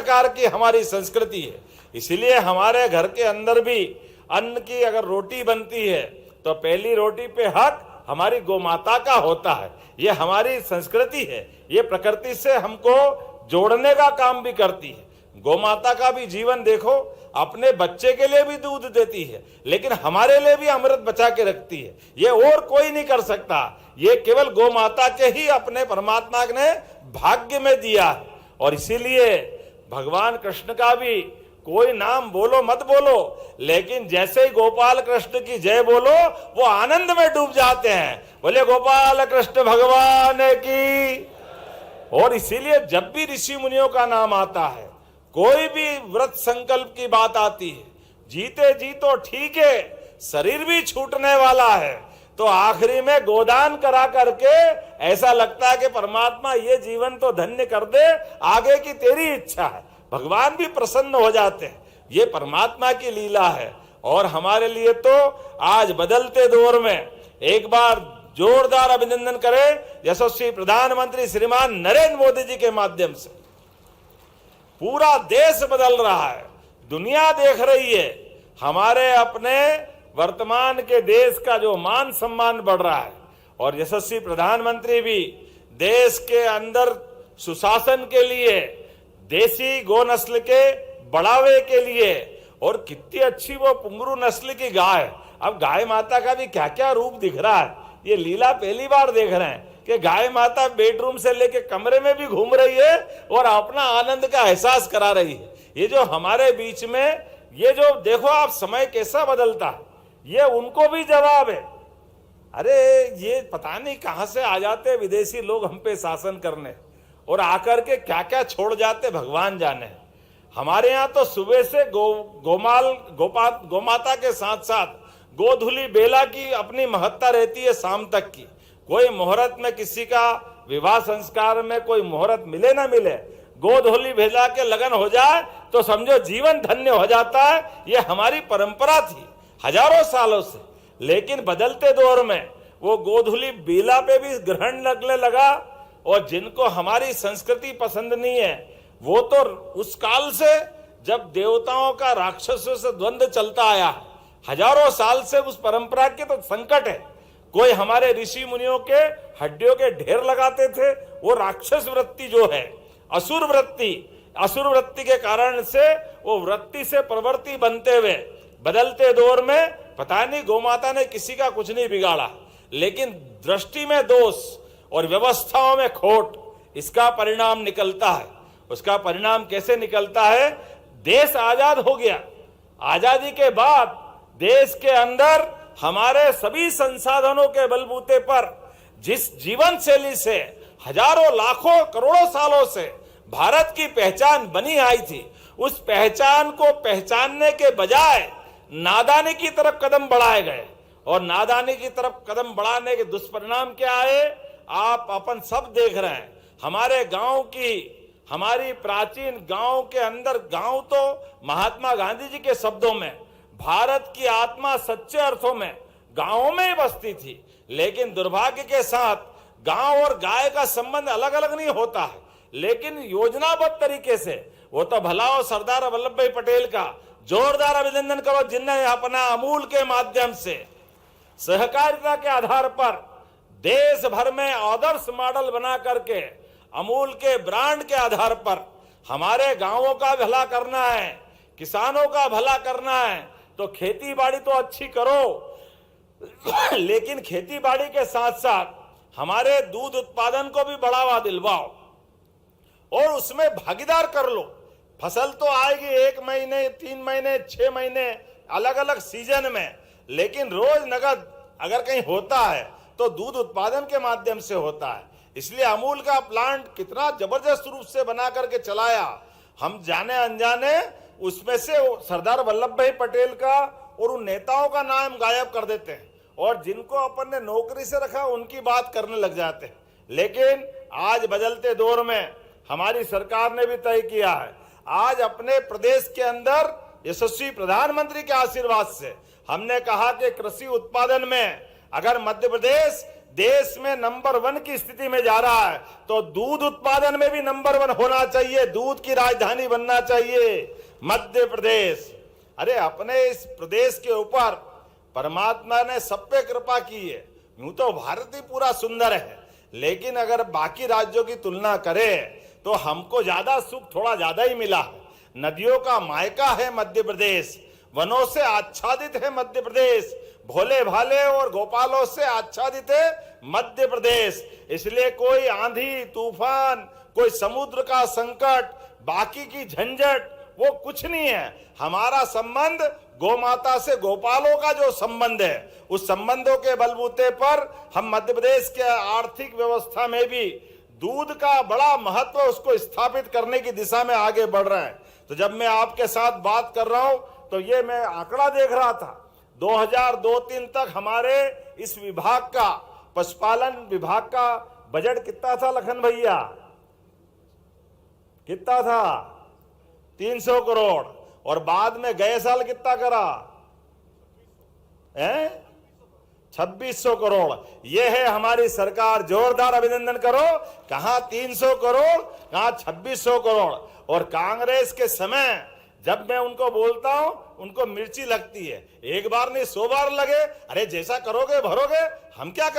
प्रकार की हमारी संस्कृति है। इसलिए हमारे घर के अंदर भी अन्न की अगर रोटी बनती है तो पहली रोटी पे हक हमारी गोमाता का होता है। ये हमारी संस्कृति है, ये प्रकृति से हमको जोड़ने का काम भी करती है। गोमाता का भी जीवन देखो, अपने बच्चे के लिए भी दूध देती है, लेकिन हमारे लिए भी अमृत बचा के रखती है। ये और कोई नहीं कर सकता, ये केवल गोमाता के ही अपने परमात्मा ने भाग्य में दिया है। और इसीलिए भगवान कृष्ण का भी कोई नाम बोलो मत बोलो, लेकिन जैसे ही गोपाल कृष्ण की जय बोलो वो आनंद में डूब जाते हैं। बोले गोपाल कृष्ण भगवान की। और इसीलिए जब भी ऋषि मुनियों का नाम आता है, कोई भी व्रत संकल्प की बात आती है, जीते जी तो ठीक है, शरीर भी छूटने वाला है, तो आखिरी में गोदान करा करके ऐसा लगता है कि परमात्मा ये जीवन तो धन्य कर दे, आगे की तेरी इच्छा है। भगवान भी प्रसन्न हो जाते हैं। ये परमात्मा की लीला है। और हमारे लिए तो आज बदलते दौर में एक बार जोरदार अभिनंदन करें यशस्वी प्रधानमंत्री श्रीमान नरेंद्र मोदी जी के माध्यम से। पूरा देश बदल रहा है, दुनिया देख रही है, हमारे अपने वर्तमान के देश का जो मान सम्मान बढ़ रहा है। और यशस्वी प्रधानमंत्री भी देश के अंदर सुशासन के लिए, देसी गौ नस्ल के बढ़ावे के लिए, और कितनी अच्छी वो पुंगरू नस्ल की गाय, अब गाय माता का भी क्या क्या रूप दिख रहा है। ये लीला पहली बार देख रहे हैं कि गाय माता बेडरूम से लेके कमरे में भी घूम रही है और अपना आनंद का एहसास करा रही है। ये जो हमारे बीच में ये जो देखो आप समय कैसा बदलता है, ये उनको भी जवाब है। अरे ये पता नहीं कहां से आ जाते विदेशी लोग हम पे शासन करने, और आकर के क्या क्या छोड़ जाते भगवान जाने। हमारे यहाँ तो सुबह से गोमाता के साथ साथ गोधुली बेला की अपनी महत्ता रहती है शाम तक की। कोई मुहूर्त में किसी का विवाह संस्कार में कोई मुहूर्त मिले ना मिले, गोधुली बेला के लगन हो जाए तो समझो जीवन धन्य हो जाता है। ये हमारी परंपरा थी हजारों सालों से, लेकिन बदलते दौर में वो गोधुली बेला पे भी ग्रहण लगने लगा। और जिनको हमारी संस्कृति पसंद नहीं है, वो तो उस काल से जब देवताओं का राक्षसों से द्वंद्व चलता आया है, हजारों साल से उस परंपरा के तो संकट है। कोई हमारे ऋषि मुनियों के हड्डियों के ढेर लगाते थे, वो राक्षस वृत्ति जो है, असुर वृत्ति के कारण से वो वृत्ति से प्रवृत्ति बनते हुए बदलते दौर में पता नहीं गोमाता ने किसी का कुछ नहीं बिगाड़ा, लेकिन दृष्टि में दोष और व्यवस्थाओं में खोट, इसका परिणाम निकलता है। उसका परिणाम कैसे निकलता है? देश आजाद हो गया, आजादी के बाद देश के अंदर हमारे सभी संसाधनों के बलबूते पर जिस जीवन शैली से हजारों लाखों करोड़ों सालों से भारत की पहचान बनी आई थी, उस पहचान को पहचानने के बजाय नादानी की तरफ कदम बढ़ाए गए। और नादानी की तरफ कदम बढ़ाने के दुष्परिणाम क्या आए आप अपन सब देख रहे हैं। हमारे गांव की, हमारी प्राचीन गांव के अंदर, गांव तो महात्मा गांधी जी के शब्दों में भारत की आत्मा सच्चे अर्थों में गांवों में ही बसती थी। लेकिन दुर्भाग्य के साथ गांव और गाय का संबंध अलग अलग नहीं होता है, लेकिन योजनाबद्ध तरीके से वो तो भला हो सरदार वल्लभ भाई पटेल का जोरदार अभिनंदन करो, जिनने अपना अमूल के माध्यम से सहकारिता के आधार पर देश भर में आदर्श मॉडल बना करके अमूल के ब्रांड के आधार पर हमारे गांवों का भला करना है, किसानों का भला करना है, तो खेती बाड़ी तो अच्छी करो, लेकिन खेती बाड़ी के साथ साथ हमारे दूध उत्पादन को भी बढ़ावा दिलवाओ और उसमें भागीदार कर लो। फसल तो आएगी 1 महीने, 3 महीने, 6 महीने, अलग अलग सीजन में, लेकिन रोज नगद अगर कहीं होता है तो दूध उत्पादन के माध्यम से होता है। इसलिए अमूल का प्लांट कितना जबरदस्त रूप से बना करके चलाया, हम जाने अनजाने उसमें से सरदार वल्लभ भाई पटेल का और उन नेताओं का नाम गायब कर देते हैं, और जिनको अपन ने नौकरी से रखा उनकी बात करने लग जाते हैं। लेकिन आज बदलते दौर में हमारी सरकार ने भी तय किया है, आज अपने प्रदेश के अंदर यशस्वी प्रधानमंत्री के आशीर्वाद से हमने कहा कि कृषि उत्पादन में अगर मध्य प्रदेश देश में नंबर 1 की स्थिति में जा रहा है, तो दूध उत्पादन में भी नंबर 1 होना चाहिए, दूध की राजधानी बनना चाहिए मध्य प्रदेश। अरे अपने इस प्रदेश के ऊपर परमात्मा ने सब पे कृपा की है। यूं तो भारत ही पूरा सुंदर है, लेकिन अगर बाकी राज्यों की तुलना करें तो हमको ज्यादा सुख थोड़ा ज्यादा ही मिला है। नदियों का मायका है मध्य प्रदेश, वनों से आच्छादित है मध्य प्रदेश, भोले भाले और गोपालों से आच्छादित है मध्य प्रदेश। इसलिए कोई आंधी तूफान, कोई समुद्र का संकट, बाकी की झंझट वो कुछ नहीं है। हमारा संबंध गोमाता से, गोपालों का जो संबंध है, उस संबंधों के बलबूते पर हम मध्य प्रदेश के आर्थिक व्यवस्था में भी दूध का बड़ा महत्व, उसको स्थापित करने की दिशा में आगे बढ़ रहे हैं। तो जब मैं आपके साथ बात कर रहा हूं तो ये मैं आंकड़ा देख रहा था, 2002-03 तक हमारे इस विभाग का, पशुपालन विभाग का बजट कितना था लखन भैया? कितना था? 300 करोड़। और बाद में गए साल कितना करा है? 2600 करोड़। यह है हमारी सरकार, जोरदार अभिनंदन करो। कहां 300 करोड़, कहां 2600 करोड़। और कांग्रेस के समय जब मैं उनको बोलता हूं, उनको मिर्ची लगती है। एक बार नहीं 100 बार लगे। अरे जैसा करोगे भरोगे, हम क्या